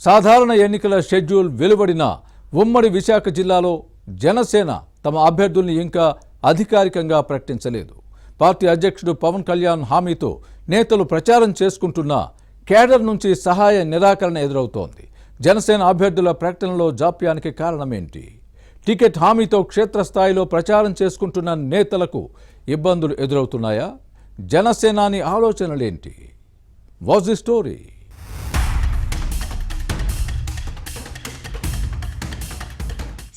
సాధారణ ఎన్నికల షెడ్యూల్ వెలువడిన ఉమ్మడి విశాఖ జిల్లాలో జనసేన తమ అభ్యర్థుల్ని ఇంకా అధికారికంగా ప్రకటించలేదు. పార్టీ అధ్యక్షుడు పవన్ కళ్యాణ్ హామీతో నేతలు ప్రచారం చేసుకుంటున్న కేడర్ నుంచి సహాయ నిరాకరణ ఎదురవుతోంది. జనసేన అభ్యర్థుల ప్రకటనలో జాప్యానికి కారణమేంటి? టికెట్ హామీతో క్షేత్రస్థాయిలో ప్రచారం చేసుకుంటున్న నేతలకు ఇబ్బందులు ఎదురవుతున్నాయా? జనసేనాని ఆలోచనలేంటి? What's the story?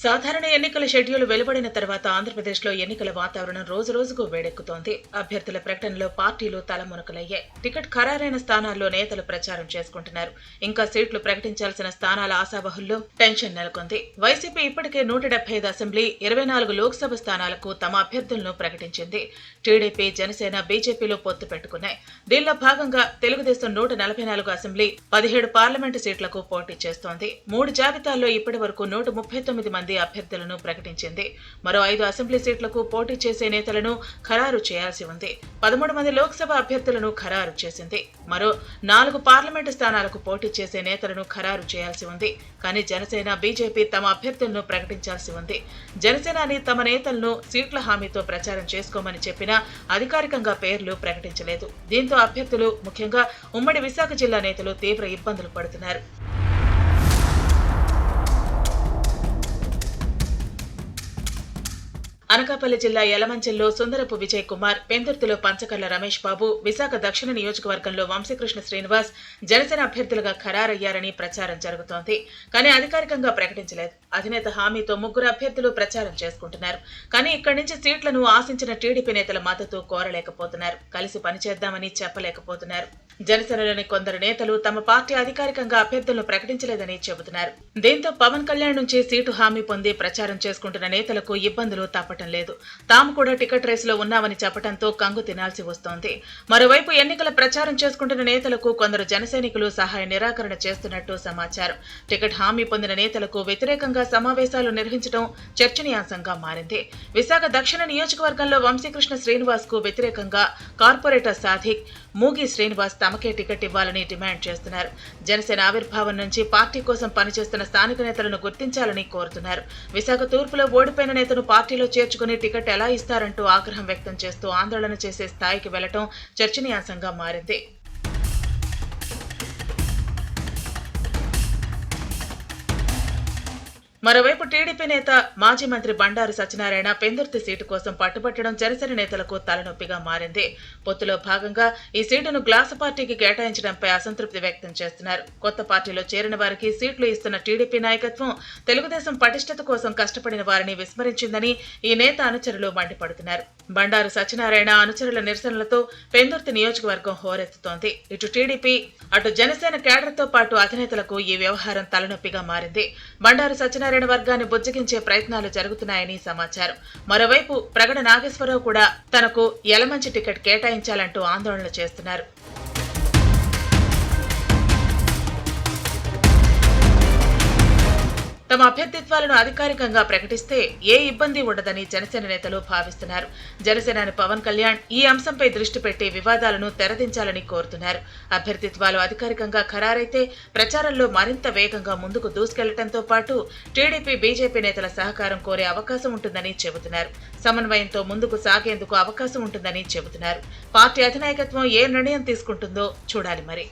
సాధారణ ఎన్నికల షెడ్యూల్ వెలువడిన తర్వాత ఆంధ్రప్రదేశ్లో ఎన్నికల వాతావరణం రోజు రోజుకు వేడెక్కుతోంది. అభ్యర్థుల ప్రకటనలో పార్టీలు తలమునకలయ్యాయి. టికెట్ ఖరారైన స్థానాల్లో నేతలు ప్రచారం చేసుకుంటున్నారు. ఇంకా సీట్లు ప్రకటించాల్సిన స్థానాల ఆశావహుల్లో టెన్షన్ నెలకొంది. వైసీపీ ఇప్పటికే 175 అసెంబ్లీ, 24 లోక్సభ స్థానాలకు తమ అభ్యర్థులను ప్రకటించింది. టీడీపీ, జనసేన, బీజేపీలో పొత్తు పెట్టుకున్నాయి. దీనిలో భాగంగా తెలుగుదేశం 144 అసెంబ్లీ, 17 పార్లమెంటు సీట్లకు పోటీ చేస్తోంది. 3 జాబితాల్లో ఇప్పటి వరకు 139 మంది అభ్యర్థులను ప్రకటించింది. మరో 5 అసెంబ్లీ సీట్లకు పోటీ చేసే నేతలను ఖరారు చేయాల్సి ఉంది. 13 మంది లోక్సభ అభ్యర్థులను ఖరారు చేసింది. మరో 4 పార్లమెంటు స్థానాలకు పోటీ చేసే నేతలను ఖరారు చేయాల్సి ఉంది. కానీ జనసేన, బీజేపీ తమ అభ్యర్థులను ప్రకటించాల్సి ఉంది. జనసేనాని తమ నేతలను సీట్ల హామీతో ప్రచారం చేసుకోమని చెప్పినా అధికారికంగా పేర్లు ప్రకటించలేదు. దీంతో అభ్యర్థులు, ముఖ్యంగా ఉమ్మడి విశాఖ జిల్లా నేతలు తీవ్ర ఇబ్బందులు పడుతున్నారు. అనకాపల్లి జిల్లా యలమంచిల్లో సుందరపు విజయ్ కుమార్, పెందుర్తిలో పంచకర్ల రమేష్ బాబు, విశాఖ దక్షిణ నియోజకవర్గంలో వంశీకృష్ణ శ్రీనివాస్ జనసేన అభ్యర్థులుగా ఖరారయ్యారని ప్రచారం జరుగుతోంది. కానీ అధికారికంగా ప్రకటించలేదు. అధినేత హామీతో 3 అభ్యర్థులు ప్రచారం చేసుకుంటున్నారు. కానీ ఇక్కడి నుంచి సీట్లను ఆశించిన టీడీపీ నేతల మద్దతు కోరలేకపోతున్నారు. కలిసి పనిచేద్దామని చెప్పలేకపోతున్నారు. జనసేనలోని కొందరు నేతలు తమ పార్టీ అధికారికంగా అభ్యర్థులను ప్రకటించలేదని చెబుతున్నారు. దీంతో పవన్ కళ్యాణ్ నుంచి సీటు హామీ పొంది ప్రచారం చేసుకుంటున్న నేతలకు ఇబ్బందులు తప్పటం లేదు. తాము కూడా టికెట్ రేసులో ఉన్నామని చెప్పడంతో కంగు తినాల్సి వస్తోంది. మరోవైపు ఎన్నికల ప్రచారం చేసుకుంటున్న నేతలకు కొందరు జనసైనికులు సహాయ నిరాకరణ చేస్తున్నట్టు సమాచారం. టికెట్ హామీ పొందిన నేతలకు వ్యతిరేకంగా సమావేశాలు నిర్వహించడం చర్చనీయాంశంగా మారింది. విశాఖ దక్షిణ నియోజకవర్గంలో వంశీకృష్ణ శ్రీనివాస్ కు వ్యతిరేకంగా కార్పొరేటర్ సాధిక్, మూగి శ్రీనివాస్ తమకే టికెట్ ఇవ్వాలని డిమాండ్ చేస్తున్నారు. జనసేన ఆవిర్భావం నుంచి పార్టీ కోసం పనిచేస్తున్న స్థానిక నేతలను గుర్తించాలని కోరుతున్నారు. విశాఖ తూర్పులో ఓడిపోయిన నేతను పార్టీలో చేర్చుకుని టికెట్ ఎలా ఇస్తారంటూ ఆగ్రహం వ్యక్తం చేస్తూ ఆందోళన చేసే స్థాయికి వెళ్లడం చర్చనీయాంశంగా మారింది. మరోవైపు టీడీపీ నేత, మాజీ మంత్రి బండారు సత్యనారాయణ పెందుర్తి సీటు కోసం పట్టుబట్టడం జనసేన నేతలకు తలనొప్పిగా మారింది. పొత్తులో భాగంగా ఈ సీటును గ్లాసు పార్టీకి కేటాయించడంపై అసంతృప్తి వ్యక్తం చేస్తున్నారు. కొత్త పార్టీలో చేరిన వారికి సీట్లు ఇస్తున్న టీడీపీ నాయకత్వం తెలుగుదేశం పటిష్టత కోసం కష్టపడిన వారిని విస్మరించిందని ఈ నేత అనుచరులు మండిపడుతున్నారు. బండారు సత్యనారాయణ అనుచరుల నిరసనలతో పెందుర్తి నియోజకవర్గం హోరెత్తుతోంది. ఇటు టీడీపీ, అటు జనసేన కేడర్తో పాటు అధినేతలకు ఈ వ్యవహారం తలనొప్పిగా మారింది. బండారు సత్యనారాయణ వర్గాన్ని బుజ్జగించే ప్రయత్నాలు జరుగుతున్నాయని సమాచారం. మరోవైపు ప్రగడ నాగేశ్వరరావు కూడా తనకు యలమంచి టికెట్ కేటాయించాలంటూ ఆందోళన చేస్తున్నారు. తమ అభ్యర్థిత్వాలను అధికారికంగా ప్రకటిస్తే ఏ ఇబ్బంది ఉండదని జనసేన నేతలు భావిస్తున్నారు. జనసేనాని పవన్ కళ్యాణ్ ఈ అంశంపై దృష్టి పెట్టి వివాదాలను తెరదించాలని కోరుతున్నారు. అభ్యర్థిత్వాలు అధికారికంగా ఖరారైతే ప్రచారంలో మరింత వేగంగా ముందుకు దూసుకెళ్లడంతో పాటు టీడీపీ, బీజేపీ నేతల సహకారం కోరే అవకాశం ఉంటుందని చెబుతున్నారు. సమన్వయంతో ముందుకు సాగేందుకు అవకాశం ఉంటుందని చెబుతున్నారు. పార్టీ అధినాయకత్వం ఏ నిర్ణయం తీసుకుంటుందో చూడాలి మరి.